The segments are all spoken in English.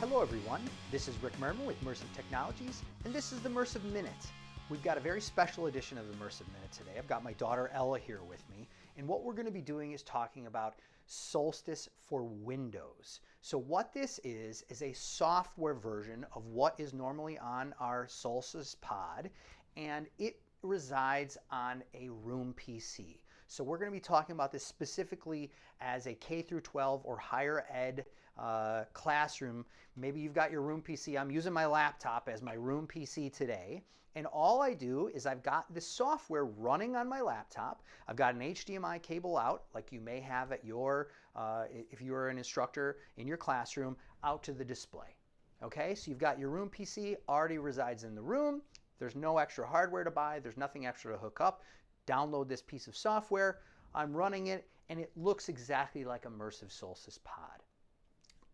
Hello everyone, this is Rick Merman with Mersive Technologies, and this is the Mersive Minute. We've got a very special edition of the Mersive Minute today. I've got my daughter Ella here with me, and what we're going to be doing is talking about Solstice for Windows. So what this is a software version of what is normally on our Solstice pod, and it resides on a room PC. So we're going to be talking about this specifically as a K through 12 or higher ed classroom. Maybe you've got your room PC. I'm using my laptop as my room PC today. And all I do is I've got the software running on my laptop. I've got an HDMI cable out, like you may have at your, if you're an instructor in your classroom, out to the display. Okay, so you've got your room PC, already resides in the room. There's no extra hardware to buy. There's nothing extra to hook up. Download this piece of software. I'm running it, and it looks exactly like a Mersive Solstice pod.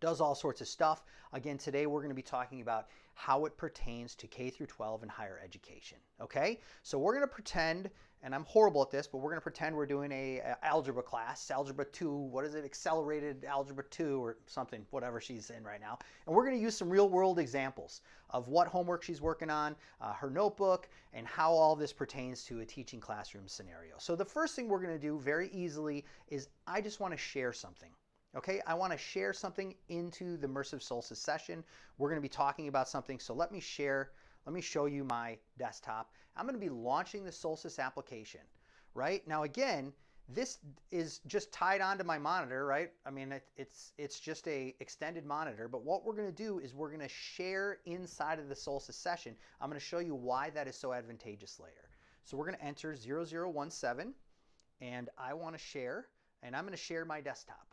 Does all sorts of stuff. Again, today we're going to be talking about how it pertains to K through 12 and higher education. Okay, so we're going to pretend, and I'm horrible at this, but we're going to pretend we're doing a algebra class, algebra 2, what is it, accelerated algebra 2 or something, whatever she's in right now. And we're going to use some real world examples of what homework she's working on, her notebook, and how all this pertains to a teaching classroom scenario. So the first thing we're going to do very easily is I just want to share something. Okay, I want to share something into the Mersive Solstice session. We're going to be talking about something, so let me show you my desktop. I'm going to be launching the Solstice application, right? Now again, this is just tied onto my monitor, right? I mean, it's just a extended monitor, but what we're going to do is we're going to share inside of the Solstice session. I'm going to show you why that is so advantageous later. So we're going to enter 0017, and I want to share, and I'm going to share my desktop.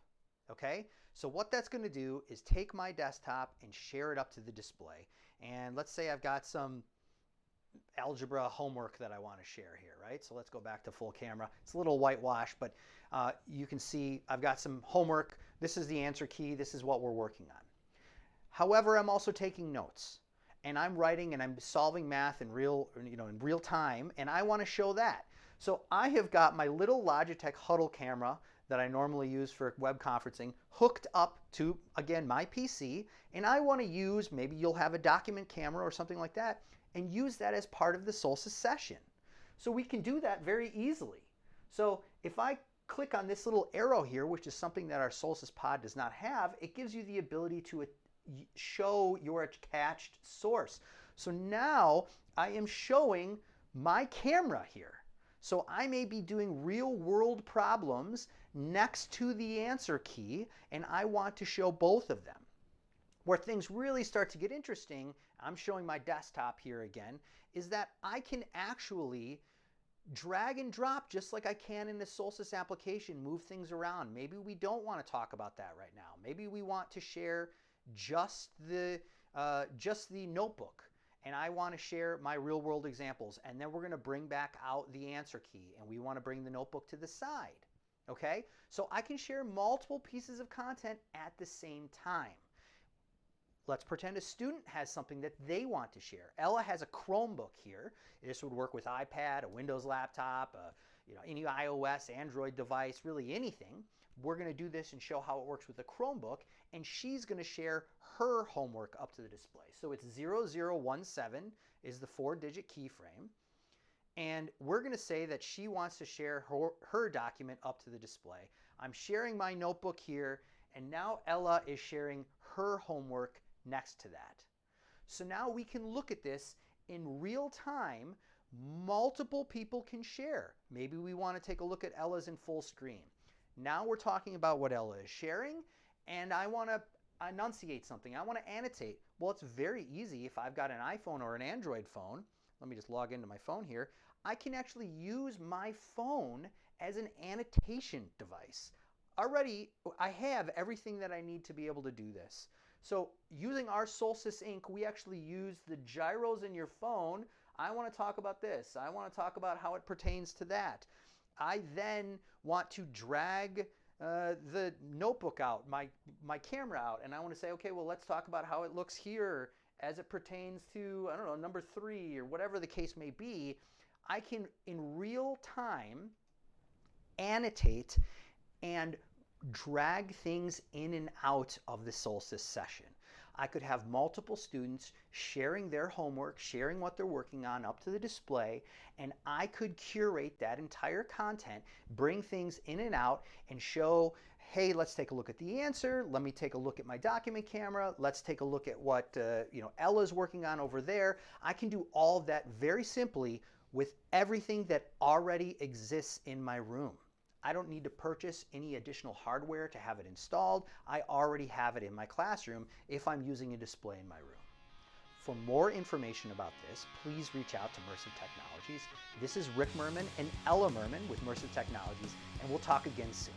Okay, so what that's going to do is take my desktop and share it up to the display. And let's say I've got some algebra homework that I want to share here, right? So let's go back to full camera. It's a little whitewash, but you can see I've got some homework. This is the answer key. This is what we're working on. However, I'm also taking notes, and I'm writing and I'm solving math in real time, and I want to show that. So I have got my little Logitech Huddle camera that I normally use for web conferencing hooked up to, again, my PC, and I want to use, maybe you'll have a document camera or something like that, and use that as part of the Solstice session. So we can do that very easily. So if I click on this little arrow here, which is something that our Solstice pod does not have, it gives you the ability to show your attached source. So now I am showing my camera here. So I may be doing real world problems next to the answer key, and I want to show both of them. Where things really start to get interesting, I'm showing my desktop here again, is that I can actually drag and drop just like I can in the Solstice application, move things around. Maybe we don't want to talk about that right now. Maybe we want to share just the notebook. And I want to share my real world examples, and then we're going to bring back out the answer key, and we want to bring the notebook to the side. Okay, so I can share multiple pieces of content at the same time. Let's pretend a student has something that they want to share. Ella has a Chromebook here. This would work with iPad, a Windows laptop, any iOS, Android device, really anything. We're going to do this and show how it works with a Chromebook, and she's going to share her homework up to the display. So it's 0017 is the 4-digit keyframe, and we're going to say that she wants to share her document up to the display. I'm sharing my notebook here, and now Ella is sharing her homework next to that. So now we can look at this in real time. Multiple people can share. Maybe we want to take a look at Ella's in full screen. Now we're talking about what Ella is sharing, and I want to enunciate something. I want to annotate. Well, it's very easy if I've got an iPhone or an Android phone. Let me just log into my phone here. I can actually use my phone as an annotation device. Already, I have everything that I need to be able to do this. So using our Solstice Inc., we actually use the gyros in your phone. I want to talk about this. I want to talk about how it pertains to that. I then want to drag the notebook out, my camera out, and I want to say, okay, well, let's talk about how it looks here as it pertains to, I don't know, number 3 or whatever the case may be. I can, in real time, annotate and drag things in and out of the Solstice session. I could have multiple students sharing their homework, sharing what they're working on up to the display, and I could curate that entire content, bring things in and out, and show, hey, let's take a look at the answer. Let me take a look at my document camera. Let's take a look at what Ella's working on over there. I can do all of that very simply with everything that already exists in my room. I don't need to purchase any additional hardware to have it installed. I already have it in my classroom if I'm using a display in my room. For more information about this, please reach out to Mersive Technologies. This is Rick Merman and Ella Merman with Mersive Technologies, and we'll talk again soon.